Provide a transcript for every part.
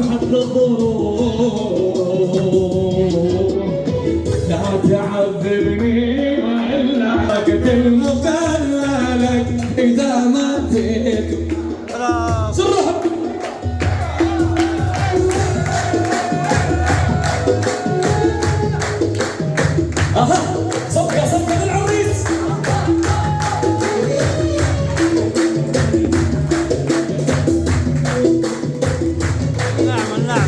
سمحت الظروف لا تعذبني وإلا أقتل مقللك إذا ما فيك صرح صفقة صفقة للعريس نعم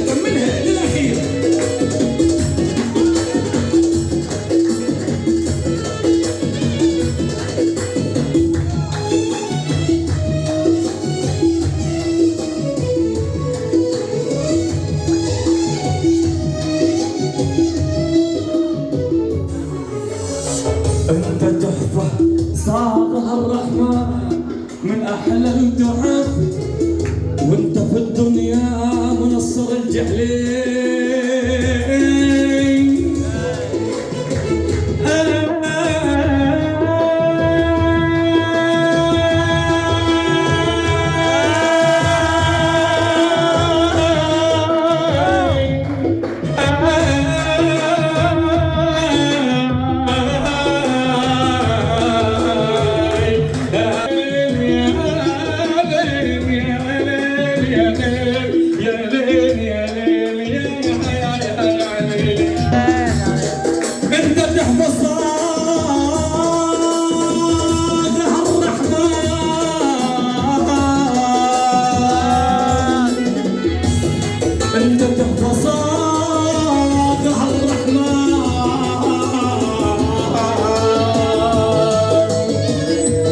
كملها للأخير أنت تحفة صاغها الرحمن من أحلى التحف وانت في الدنيا منصر الجحلين انت تحفظ صاغها الرحمن انت تحفظ صاغها الرحمن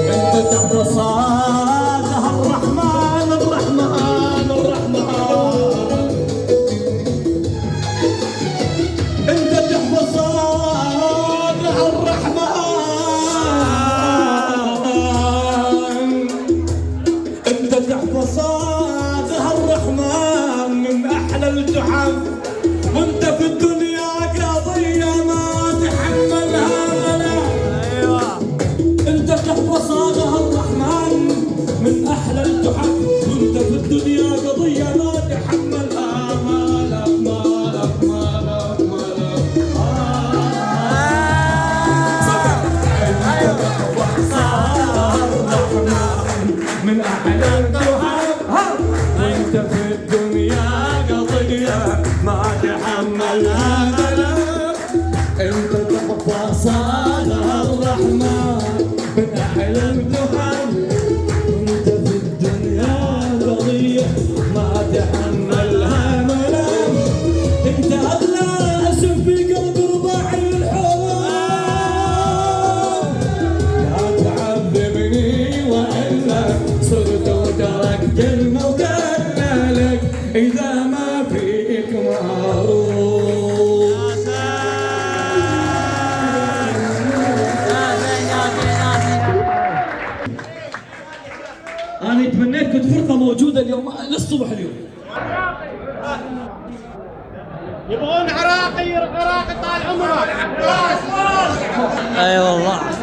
انت تحفظ صاغها الرحمن انت تحفظ صاغها الرحمن انت تحفظ صاغها الرحمن من احلى التحف وانت في الدنيا قضية ما تحملها ايوه انت تحفظ صاغها الرحمن من احلى التحف وانت في الدنيا قضية ما تحملها مالك من أحلى التحف وانت في الدنيا قضية ما تحملها ملك انت تحفظ صاغها الرحمن من أحلى التحف وانت في الدنيا قضية ما تحملها ملك انت أغلى اسم في قلب رباعي الحب لا تعذبني وإلا صرت وتركت المكللك إذا ما فيك معروف أنا تمنيت كنت فرقة موجودة اليوم للصبح اليوم يبغون عراقي طال عمره. اي والله